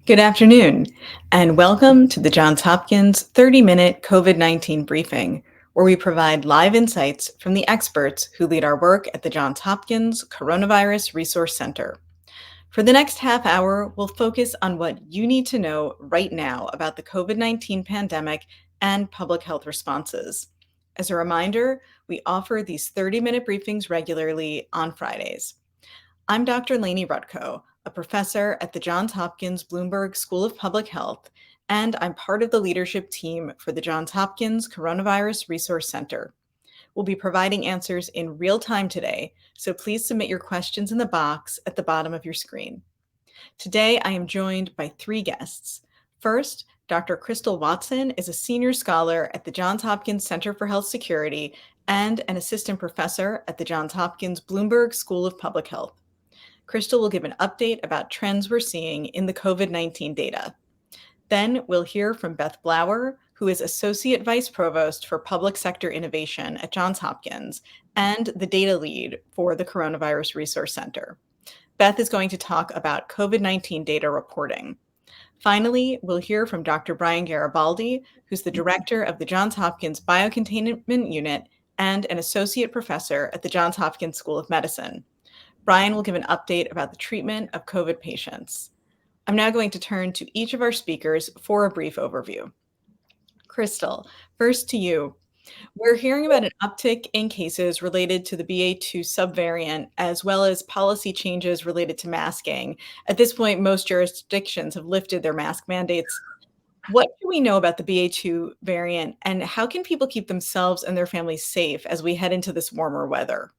Good afternoon, and welcome to the Johns Hopkins 30-minute COVID-19 briefing, where we provide live insights from the experts who lead our work at the Johns Hopkins Coronavirus Resource Center. For the next half hour, we'll focus on what you need to know right now about the COVID-19 pandemic and public health responses. As a reminder, we offer these 30-minute briefings regularly on Fridays. I'm Dr. Lainie Rutkow, a professor at the Johns Hopkins Bloomberg School of Public Health, and I'm part of the leadership team for the Johns Hopkins Coronavirus Resource Center. We'll be providing answers in real time today, so please submit your questions in the box at the bottom of your screen. Today, I am joined by three guests. First, Dr. Crystal Watson is a senior scholar at the Johns Hopkins Center for Health Security and an assistant professor at the Johns Hopkins Bloomberg School of Public Health. Crystal will give an update about trends we're seeing in the COVID-19 data. Then we'll hear from Beth Blauer, who is Associate Vice Provost for Public Sector Innovation at Johns Hopkins and the data lead for the Coronavirus Resource Center. Beth is going to talk about COVID-19 data reporting. Finally, we'll hear from Dr. Brian Garibaldi, who's the director of the Johns Hopkins Biocontainment Unit and an associate professor at the Johns Hopkins School of Medicine. Brian will give an update about the treatment of COVID patients. I'm now going to turn to each of our speakers for a brief overview. Crystal, first to you. We're hearing about an uptick in cases related to the BA.2 subvariant, as well as policy changes related to masking. At this point, most jurisdictions have lifted their mask mandates. What do we know about the BA.2 variant, and how can people keep themselves and their families safe as we head into this warmer weather?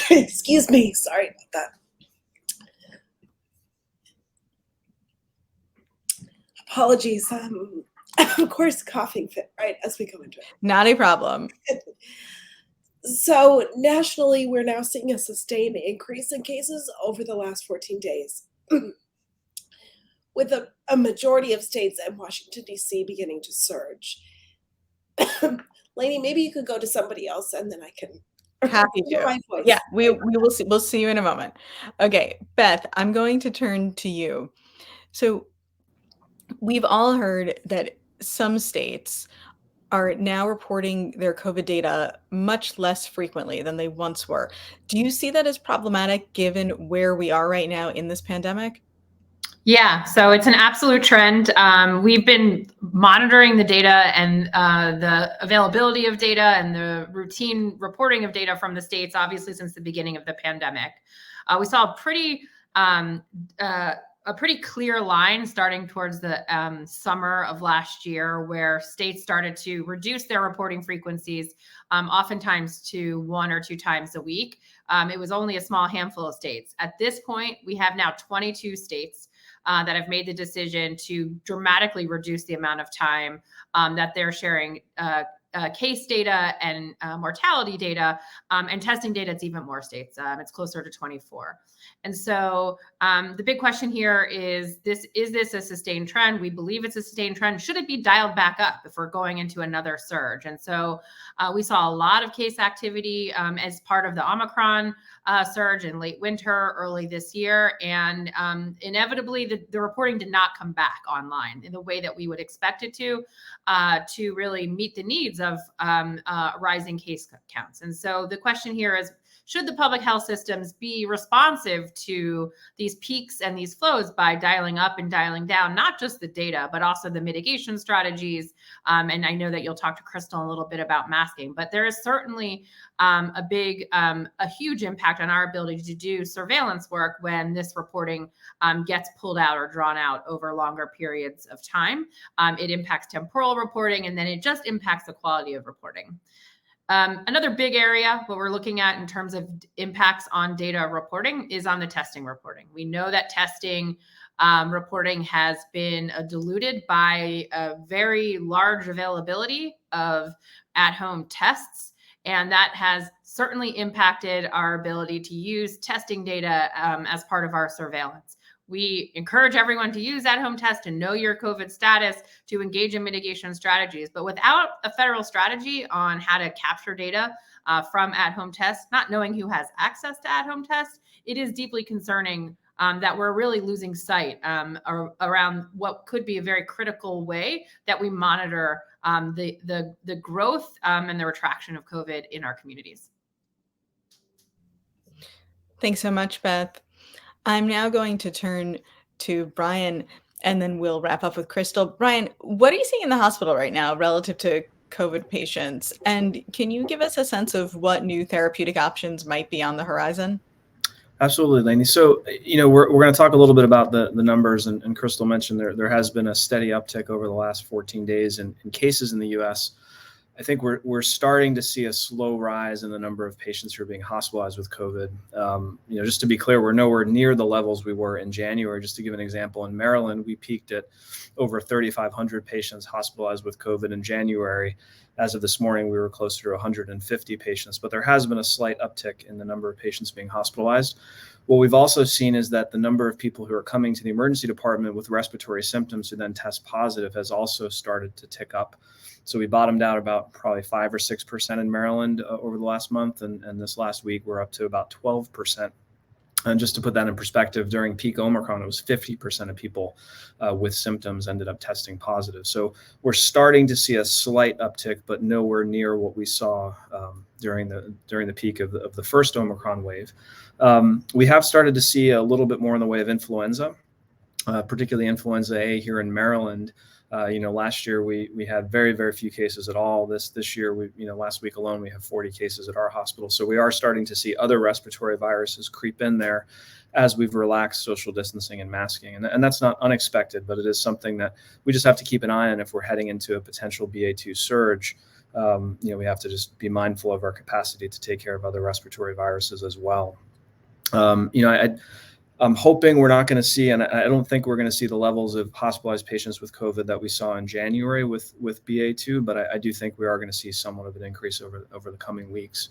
Excuse me, sorry about that. Apologies. Of course, coughing fit right as we go into it. Not a problem. So nationally, we're now seeing a sustained increase in cases over the last 14 days, with a majority of states and Washington, D.C. beginning to surge. Lainie, maybe you could go to somebody else and then I can... Happy to. Yeah, we will see. We'll see you in a moment. Okay, Beth, I'm going to turn to you. So we've all heard that some states are now reporting their COVID data much less frequently than they once were. Do you see that as problematic given where we are right now in this pandemic? Yeah, so it's an absolute trend. We've been monitoring the data and the availability of data and the routine reporting of data from the states, obviously, since the beginning of the pandemic. We saw a pretty clear line starting towards the summer of last year, where states started to reduce their reporting frequencies, oftentimes to 1 or 2 times a week. It was only a small handful of states. At this point, we have now 22 states that have made the decision to dramatically reduce the amount of time that they're sharing case data and mortality data, and testing data. It's even more states. It's closer to 24. And so the big question here is this a sustained trend? We believe it's a sustained trend. Should it be dialed back up if we're going into another surge? And so we saw a lot of case activity as part of the Omicron surge in late winter, early this year. And inevitably, the reporting did not come back online in the way that we would expect it to really meet the needs of rising case counts. And so the question here is, should the public health systems be responsive to these peaks and these flows by dialing up and dialing down, not just the data, but also the mitigation strategies? And I know that you'll talk to Crystal a little bit about masking, but there is certainly a huge impact on our ability to do surveillance work when this reporting gets pulled out or drawn out over longer periods of time. It impacts temporal reporting, and then it just impacts the quality of reporting. Another big area, what we're looking at in terms of impacts on data reporting, is on the testing reporting. We know that testing reporting has been diluted by a very large availability of at-home tests, and that has certainly impacted our ability to use testing data as part of our surveillance. We encourage everyone to use at-home tests, to know your COVID status, to engage in mitigation strategies. But without a federal strategy on how to capture data from at-home tests, not knowing who has access to at-home tests, it is deeply concerning that we're really losing sight around what could be a very critical way that we monitor the growth and the retraction of COVID in our communities. Thanks so much, Beth. I'm now going to turn to Brian, and then we'll wrap up with Crystal. Brian, what are you seeing in the hospital right now relative to COVID patients? And can you give us a sense of what new therapeutic options might be on the horizon? Absolutely, Lainie. So, we're going to talk a little bit about the numbers, and Crystal mentioned there has been a steady uptick over the last 14 days in cases in the U.S. I think we're starting to see a slow rise in the number of patients who are being hospitalized with COVID. Just to be clear, we're nowhere near the levels we were in January. Just to give an example, in Maryland, we peaked at over 3,500 patients hospitalized with COVID in January. As of this morning, we were closer to 150 patients, but there has been a slight uptick in the number of patients being hospitalized. What we've also seen is that the number of people who are coming to the emergency department with respiratory symptoms who then test positive has also started to tick up. So we bottomed out about probably 5 or 6% in Maryland over the last month, and this last week we're up to about 12%. And just to put that in perspective, during peak Omicron, it was 50% of people with symptoms ended up testing positive. So we're starting to see a slight uptick, but nowhere near what we saw during the peak of the first Omicron wave. We have started to see a little bit more in the way of influenza, particularly influenza A here in Maryland. Last year we had very, very few cases at all. This year, last week alone, we have 40 cases at our hospital. So we are starting to see other respiratory viruses creep in there as we've relaxed social distancing and masking. And that's not unexpected, but it is something that we just have to keep an eye on if we're heading into a potential BA2 surge. We have to just be mindful of our capacity to take care of other respiratory viruses as well. I'm hoping we're not going to see, and I don't think we're going to see the levels of hospitalized patients with COVID that we saw in January with BA2, but I do think we are going to see somewhat of an increase over the coming weeks.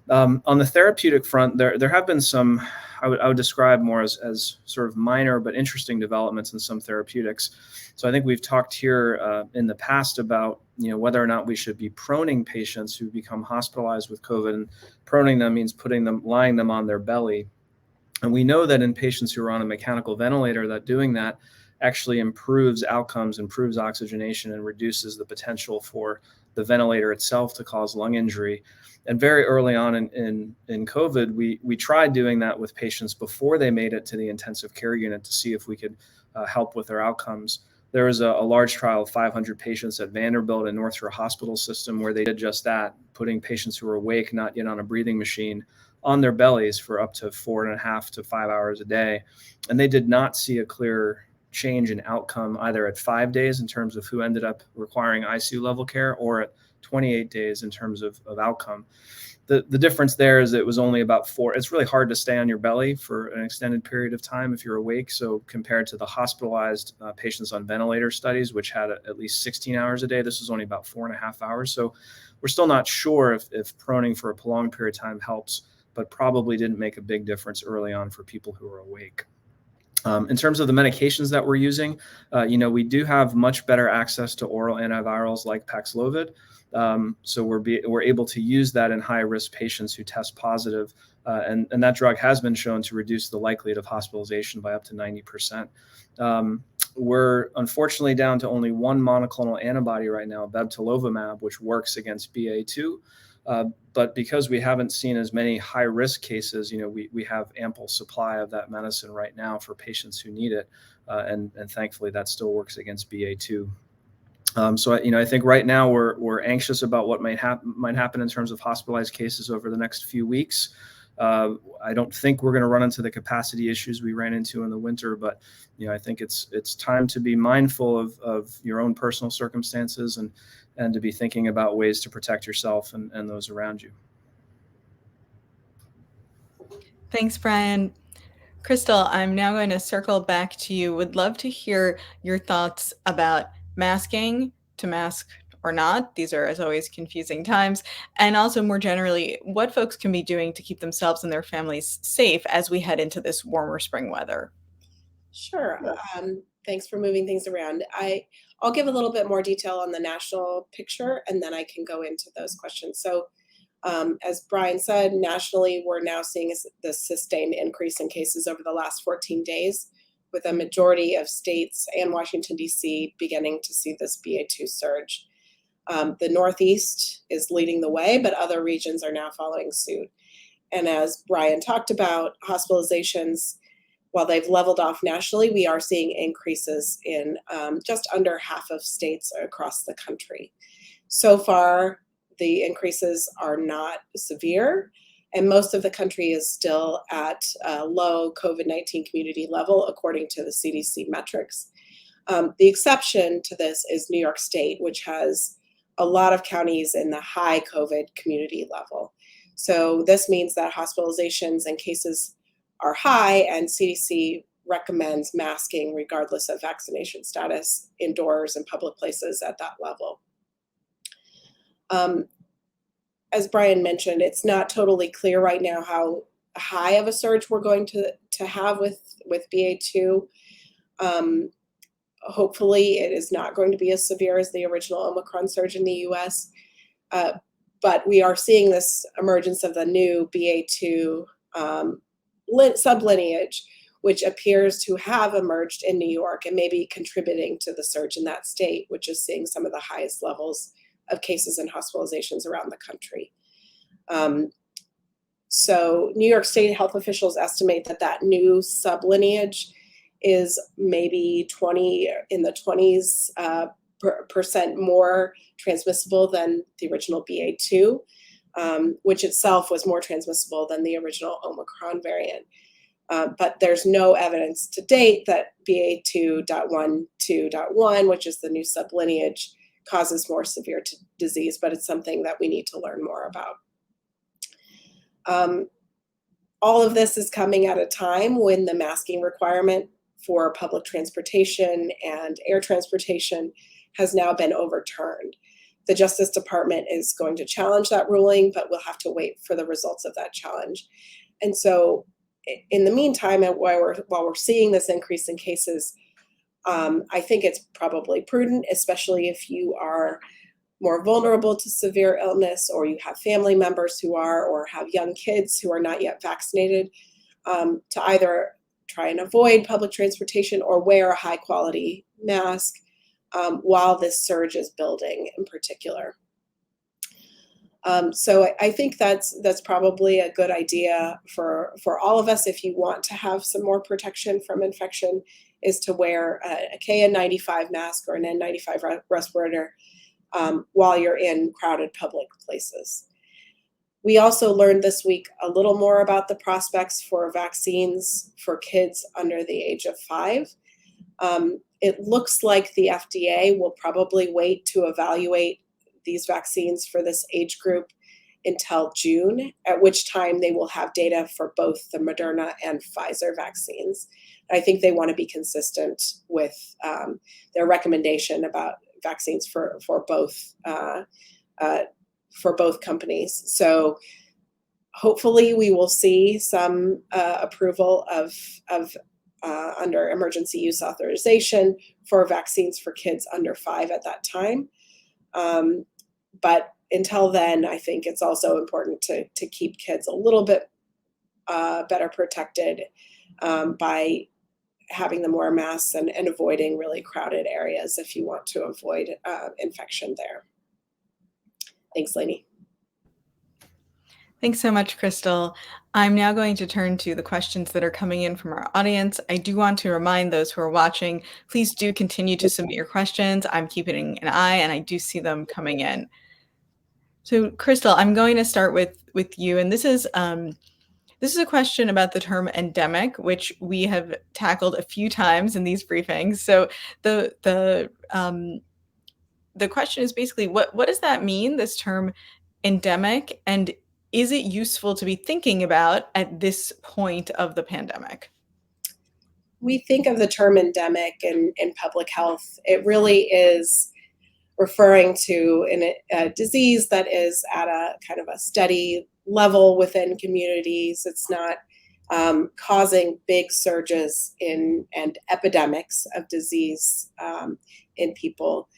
On the therapeutic front, there have been some, I would describe more as sort of minor but interesting developments in some therapeutics. So I think we've talked here in the past about whether or not we should be proning patients who become hospitalized with COVID. And proning them means lying them on their belly. And we know that in patients who are on a mechanical ventilator, that doing that actually improves outcomes, improves oxygenation, and reduces the potential for the ventilator itself to cause lung injury. And very early on in COVID, we tried doing that with patients before they made it to the intensive care unit to see if we could help with their outcomes. There was a large trial of 500 patients at Vanderbilt and North Shore Hospital System where they did just that, putting patients who were awake, not yet on a breathing machine, on their bellies for up to 4.5 to 5 hours a day. And they did not see a clear change in outcome either at 5 days in terms of who ended up requiring ICU level care or at 28 days in terms of outcome. The difference there is it was only about 4. It's really hard to stay on your belly for an extended period of time if you're awake. So compared to the hospitalized patients on ventilator studies, which had at least 16 hours a day, this was only about 4.5 hours. So we're still not sure if proning for a prolonged period of time helps, but probably didn't make a big difference early on for people who are awake. In terms of the medications that we're using, we do have much better access to oral antivirals like Paxlovid. So we're able to use that in high-risk patients who test positive. And that drug has been shown to reduce the likelihood of hospitalization by up to 90%. We're unfortunately down to only one monoclonal antibody right now, bebtelovimab, which works against BA2. But because we haven't seen as many high-risk cases, we have ample supply of that medicine right now for patients who need it. And thankfully, that still works against BA2. So I think right now we're anxious about what might happen in terms of hospitalized cases over the next few weeks. I don't think we're going to run into the capacity issues we ran into in the winter, but I think it's time to be mindful of your own personal circumstances and to be thinking about ways to protect yourself and those around you. Thanks, Brian. Crystal, I'm now going to circle back to you. Would love to hear your thoughts about masking, to mask or not. These are, as always, confusing times. And also more generally, what folks can be doing to keep themselves and their families safe as we head into this warmer spring weather. Sure. Thanks for moving things around. I'll give a little bit more detail on the national picture, and then I can go into those questions. So As Brian said, nationally, we're now seeing the sustained increase in cases over the last 14 days, with a majority of states and Washington, D.C. beginning to see this BA2 surge. The Northeast is leading the way, but other regions are now following suit. And as Brian talked about, hospitalizations, while they've leveled off nationally, we are seeing increases in just under half of states across the country. So far, the increases are not severe, and most of the country is still at a low COVID-19 community level, according to the CDC metrics. The exception to this is New York State, which has a lot of counties in the high COVID community level. So this means that hospitalizations and cases are high, and CDC recommends masking regardless of vaccination status indoors and public places at that level. As Brian mentioned, it's not totally clear right now how high of a surge we're going to have with BA2. Hopefully it is not going to be as severe as the original Omicron surge in the US, but we are seeing this emergence of the new BA2 sublineage, which appears to have emerged in New York and may be contributing to the surge in that state, which is seeing some of the highest levels of cases and hospitalizations around the country. So New York State health officials estimate that new sublineage is maybe 20s percent more transmissible than the original BA2, which itself was more transmissible than the original Omicron variant. But there's no evidence to date that BA2.12.1, which is the new sublineage, causes more severe disease, but it's something that we need to learn more about. All of this is coming at a time when the masking requirement for public transportation and air transportation has now been overturned. The Justice Department is going to challenge that ruling, but we'll have to wait for the results of that challenge. And so in the meantime, while we're seeing this increase in cases, I think it's probably prudent, especially if you are more vulnerable to severe illness, or you have family members who are, or have young kids who are not yet vaccinated, to either try and avoid public transportation or wear a high quality mask while this surge is building in particular. So I think that's probably a good idea for all of us if you want to have some more protection from infection, is to wear a KN95 mask or an N95 respirator while you're in crowded public places. We also learned this week a little more about the prospects for vaccines for kids under the age of 5. It looks like the FDA will probably wait to evaluate these vaccines for this age group until June, at which time they will have data for both the Moderna and Pfizer vaccines. I think they want to be consistent with their recommendation about vaccines for both companies. So hopefully we will see some approval of under emergency use authorization for vaccines for kids under 5 at that time. But until then, I think it's also important to keep kids a little bit better protected by having them wear masks and avoiding really crowded areas if you want to avoid infection there. Thanks, Lainie. Thanks so much, Crystal. I'm now going to turn to the questions that are coming in from our audience. I do want to remind those who are watching, please do continue to submit your questions. I'm keeping an eye and I do see them coming in. So Crystal, I'm going to start with you, and this is a question about the term endemic, which we have tackled a few times in these briefings. So the question is basically, what does that mean, this term endemic, and is it useful to be thinking about at this point of the pandemic? We think of the term endemic in public health. It really is referring to a disease that is at a kind of a steady level within communities. It's not causing big surges and epidemics of disease in people.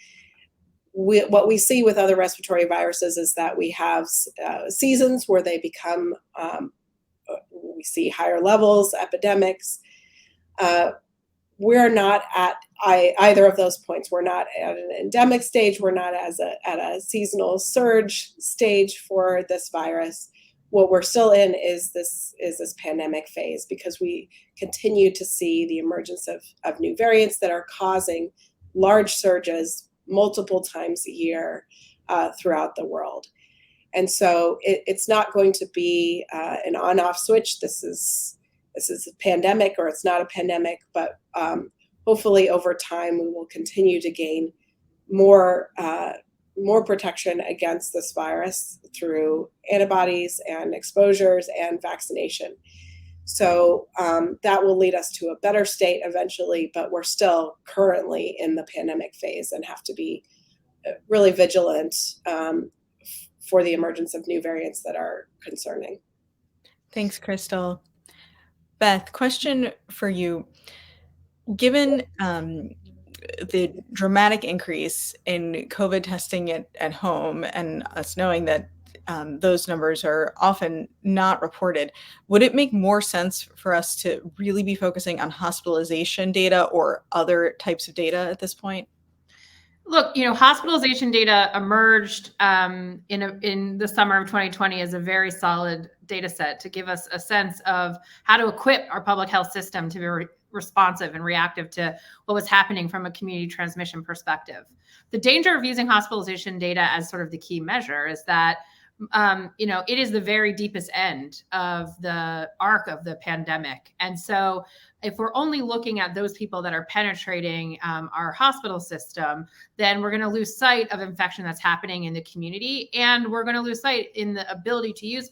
what we see with other respiratory viruses is that we have seasons where they become, we see higher levels, epidemics. We're not at either of those points. We're not at an endemic stage. We're not at a seasonal surge stage for this virus. What we're still in is this pandemic phase, because we continue to see the emergence of new variants that are causing large surges multiple times a year throughout the world. And so it's not going to be an on-off switch. This is a pandemic, or it's not a pandemic, but hopefully over time we will continue to gain more protection against this virus through antibodies and exposures and vaccination. So that will lead us to a better state eventually, but we're still currently in the pandemic phase and have to be really vigilant for the emergence of new variants that are concerning. Thanks, Crystal. Beth, question for you. Given the dramatic increase in COVID testing at home, and us knowing that those numbers are often not reported, would it make more sense for us to really be focusing on hospitalization data or other types of data at this point? Look, hospitalization data emerged in the summer of 2020 as a very solid data set to give us a sense of how to equip our public health system to be responsive and reactive to what was happening from a community transmission perspective. The danger of using hospitalization data as sort of the key measure is that it is the very deepest end of the arc of the pandemic. And so if we're only looking at those people that are penetrating our hospital system, then we're going to lose sight of infection that's happening in the community. And we're going to lose sight in the ability to use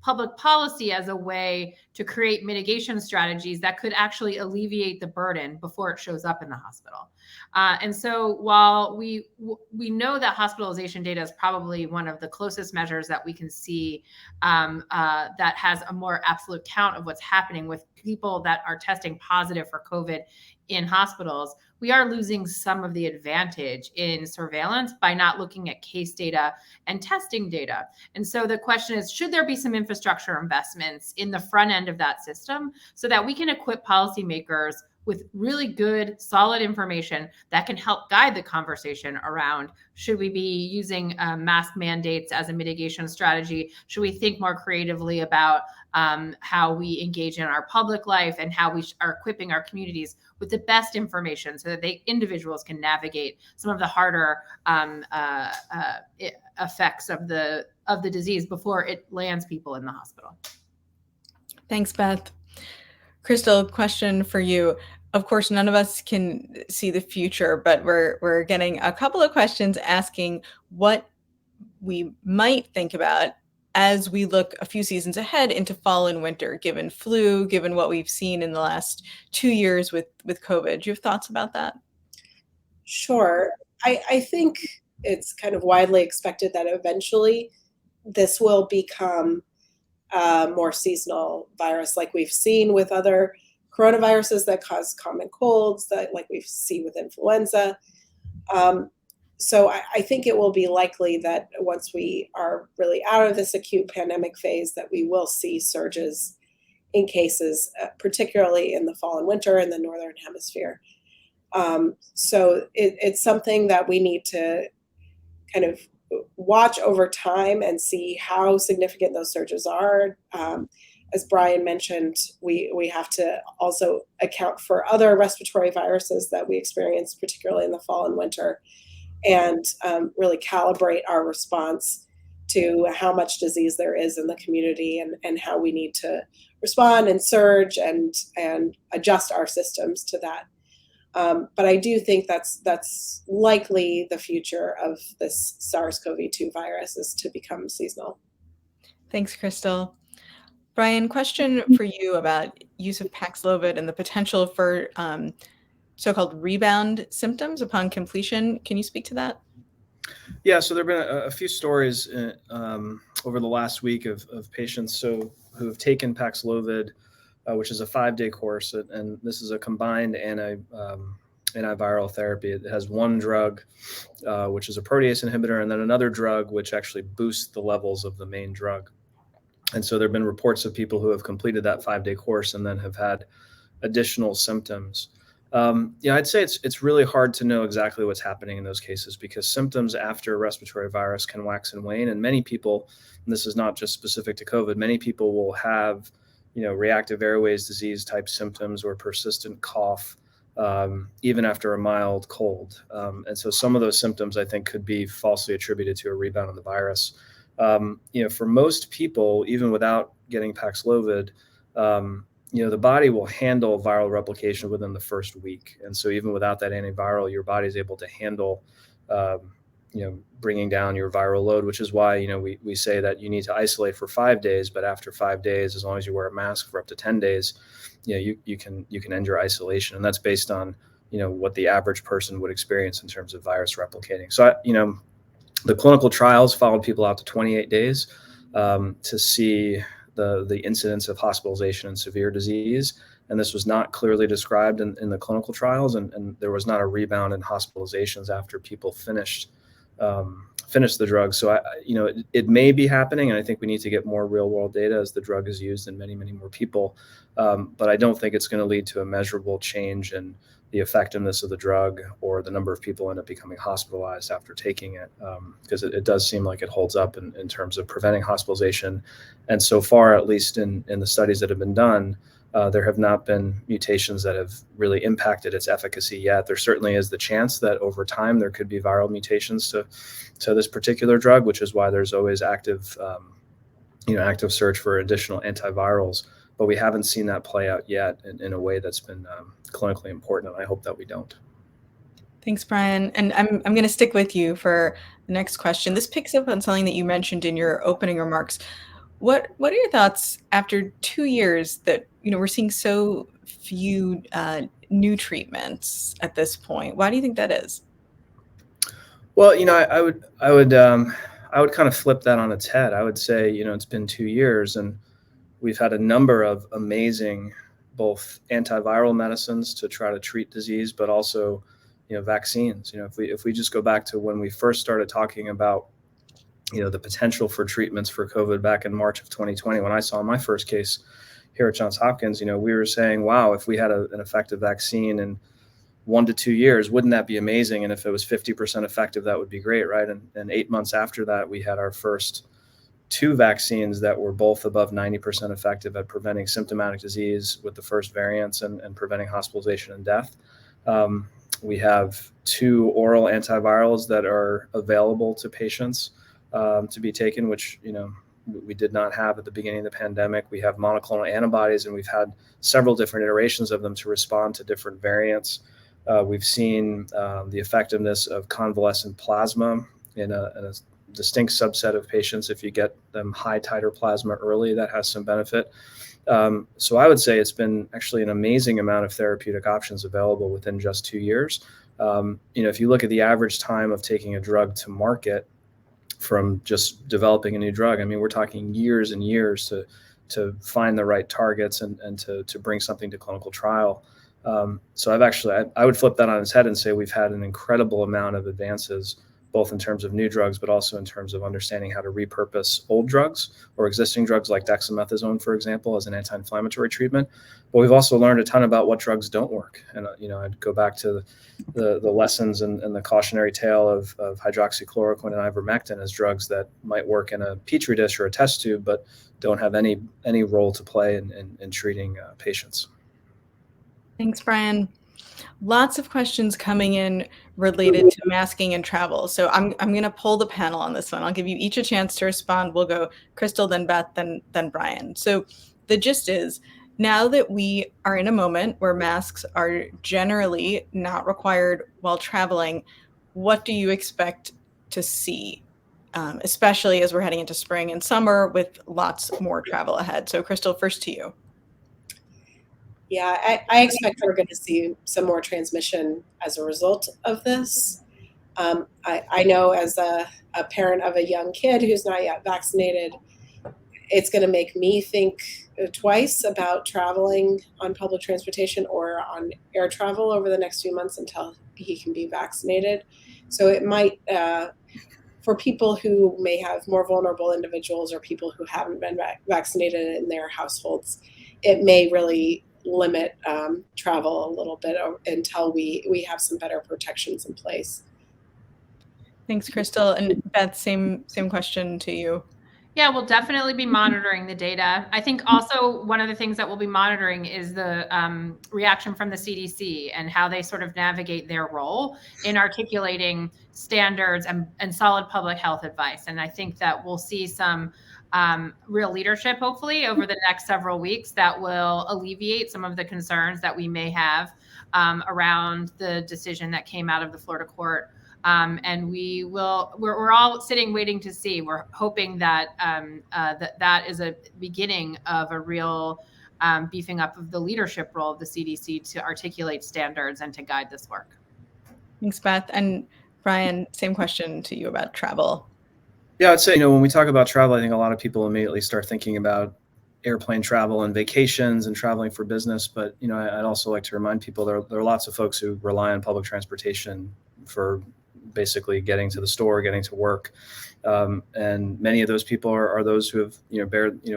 public policy as a way to create mitigation strategies that could actually alleviate the burden before it shows up in the hospital. And so while we know that hospitalization data is probably one of the closest measures that we can see that has a more absolute count of what's happening with people that are testing positive for COVID in hospitals, we are losing some of the advantage in surveillance by not looking at case data and testing data. And so the question is, should there be some infrastructure investments in the front end of that system so that we can equip policymakers with really good, solid information that can help guide the conversation around, should we be using mask mandates as a mitigation strategy? Should we think more creatively about how we engage in our public life and how we are equipping our communities with the best information so that individuals can navigate some of the harder effects of the disease before it lands people in the hospital? Thanks, Beth. Crystal, question for you. Of course, none of us can see the future, but we're getting a couple of questions asking what we might think about as we look a few seasons ahead into fall and winter, given flu, given what we've seen in the last 2 years with COVID. Do you have thoughts about that? Sure. I think it's kind of widely expected that eventually this will become a more seasonal virus, like we've seen with other coronaviruses that cause common colds, that like we see with influenza. So I think it will be likely that once we are really out of this acute pandemic phase, that we will see surges in cases, particularly in the fall and winter in the Northern Hemisphere. So it's something that we need to kind of watch over time and see how significant those surges are. As Brian mentioned, we have to also account for other respiratory viruses that we experience, particularly in the fall and winter, and really calibrate our response to how much disease there is in the community and how we need to respond and surge and adjust our systems to that. But I do think that's likely the future of this SARS-CoV-2 virus, is to become seasonal. Thanks, Crystal. Brian, question for you about use of Paxlovid and the potential for so-called rebound symptoms upon completion. Can you speak to that? Yeah, so there have been a few stories over the last week of patients who have taken Paxlovid, which is a 5-day course, and this is a combined antiviral therapy. It has one drug, which is a protease inhibitor, and then another drug which actually boosts the levels of the main drug. And so there have been reports of people who have completed that 5-day course and then have had additional symptoms. I'd say it's really hard to know exactly what's happening in those cases, because symptoms after a respiratory virus can wax and wane. And many people, and this is not just specific to COVID, many people will have, reactive airways disease type symptoms or persistent cough, even after a mild cold. And so some of those symptoms, I think, could be falsely attributed to a rebound of the virus. For most people, even without getting Paxlovid, the body will handle viral replication within the first week. And so even without that antiviral, your body is able to handle, bringing down your viral load, which is why, we say that you need to isolate for 5 days, but after 5 days, as long as you wear a mask for up to 10 days, you can end your isolation. And that's based on, what the average person would experience in terms of virus replicating. So, the clinical trials followed people out to 28 days to see the incidence of hospitalization and severe disease. And this was not clearly described in the clinical trials. And there was not a rebound in hospitalizations after people finished the drug. So, it may be happening. And I think we need to get more real world data as the drug is used in many, many more people. But I don't think it's going to lead to a measurable change in the effectiveness of the drug or the number of people end up becoming hospitalized after taking it, because it does seem like it holds up in terms of preventing hospitalization. And so far, at least in the studies that have been done, there have not been mutations that have really impacted its efficacy yet. There certainly is the chance that over time there could be viral mutations to this particular drug, which is why there's always active search for additional antivirals. But we haven't seen that play out yet in a way that's been clinically important, and I hope that we don't. Thanks, Brian. And I'm going to stick with you for the next question. This picks up on something that you mentioned in your opening remarks. What are your thoughts after 2 years that we're seeing so few new treatments at this point? Why do you think that is? Well, I would kind of flip that on its head. I would say it's been 2 years and we've had a number of amazing both antiviral medicines to try to treat disease, but also vaccines. If we just go back to when we first started talking about the potential for treatments for COVID back in March of 2020, when I saw my first case here at Johns Hopkins, we were saying, wow, if we had an effective vaccine in 1 to 2 years, wouldn't that be amazing? And if it was 50% effective, that would be great, right? And 8 months after that, we had our first 2 vaccines that were both above 90% effective at preventing symptomatic disease with the first variants and preventing hospitalization and death. We have 2 oral antivirals that are available to patients to be taken, which we did not have at the beginning of the pandemic. We have monoclonal antibodies, and we've had several different iterations of them to respond to different variants. We've seen the effectiveness of convalescent plasma in a distinct subset of patients. If you get them high titer plasma early, that has some benefit. So I would say it's been actually an amazing amount of therapeutic options available within just 2 years. If you look at the average time of taking a drug to market from just developing a new drug, I mean, we're talking years and years to find the right targets and to bring something to clinical trial. So I would flip that on its head and say we've had an incredible amount of advances, both in terms of new drugs, but also in terms of understanding how to repurpose old drugs or existing drugs like dexamethasone, for example, as an anti-inflammatory treatment. But we've also learned a ton about what drugs don't work. And, I'd go back to the lessons and the cautionary tale of hydroxychloroquine and ivermectin as drugs that might work in a petri dish or a test tube, but don't have any role to play in treating patients. Thanks, Brian. Lots of questions coming in related to masking and travel. So I'm going to pull the panel on this one. I'll give you each a chance to respond. We'll go Crystal, then Beth, then Brian. So the gist is, now that we are in a moment where masks are generally not required while traveling, what do you expect to see, especially as we're heading into spring and summer with lots more travel ahead? So Crystal, first to you. Yeah, I expect we're going to see some more transmission as a result of this. I know as a parent of a young kid who's not yet vaccinated, it's going to make me think twice about traveling on public transportation or on air travel over the next few months until he can be vaccinated. So it might, for people who may have more vulnerable individuals or people who haven't been vaccinated in their households, it may really limit travel a little bit until we have some better protections in place. Thanks, Crystal. And Beth, same question to you. Yeah, we'll definitely be monitoring the data. I think also one of the things that we'll be monitoring is the reaction from the CDC and how they sort of navigate their role in articulating standards and solid public health advice. And I think that we'll see some real leadership, hopefully, over the next several weeks that will alleviate some of the concerns that we may have around the decision that came out of the Florida court. And we're all sitting waiting to see. We're hoping that that is a beginning of a real beefing up of the leadership role of the CDC to articulate standards and to guide this work. Thanks, Beth. And Brian, same question to you about travel. Yeah, I'd say, when we talk about travel, I think a lot of people immediately start thinking about airplane travel and vacations and traveling for business. But, I'd also like to remind people there are lots of folks who rely on public transportation for basically getting to the store, getting to work. And many of those people are those who have,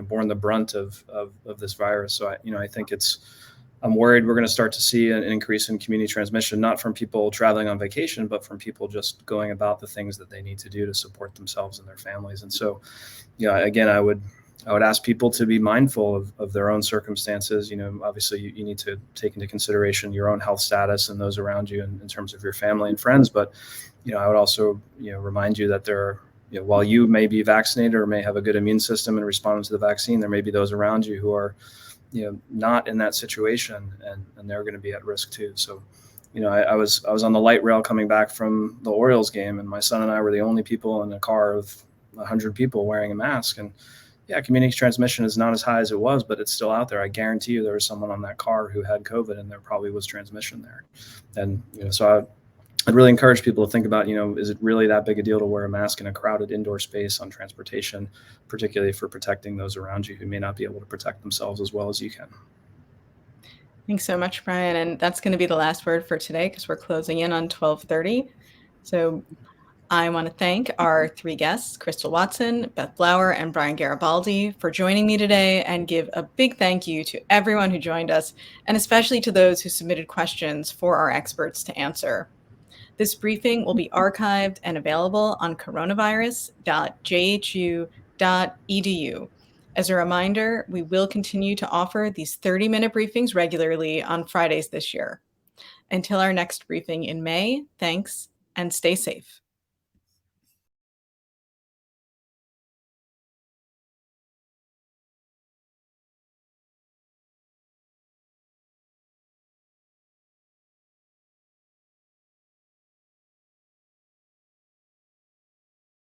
borne the brunt of this virus. So I think I'm worried we're going to start to see an increase in community transmission, not from people traveling on vacation, but from people just going about the things that they need to do to support themselves and their families. And so, again, I would ask people to be mindful of their own circumstances. Obviously you need to take into consideration your own health status and those around you in terms of your family and friends. But, I would also, remind you that there are, while you may be vaccinated or may have a good immune system and respond to the vaccine, there may be those around you who are, not in that situation, and they're going to be at risk too. So, I was on the light rail coming back from the Orioles game, and my son and I were the only people in a car of 100 people wearing a mask. And yeah, community transmission is not as high as it was, but it's still out there. I guarantee you there was someone on that car who had COVID, and there probably was transmission there. And, so I'd really encourage people to think about, is it really that big a deal to wear a mask in a crowded indoor space on transportation, particularly for protecting those around you who may not be able to protect themselves as well as you can. Thanks so much, Brian. And that's going to be the last word for today because we're closing in on 12:30. So I want to thank our three guests, Crystal Watson, Beth Blauer, and Brian Garibaldi, for joining me today, and give a big thank you to everyone who joined us, and especially to those who submitted questions for our experts to answer. This briefing will be archived and available on coronavirus.jhu.edu. As a reminder, we will continue to offer these 30-minute briefings regularly on Fridays this year. Until our next briefing in May, thanks and stay safe.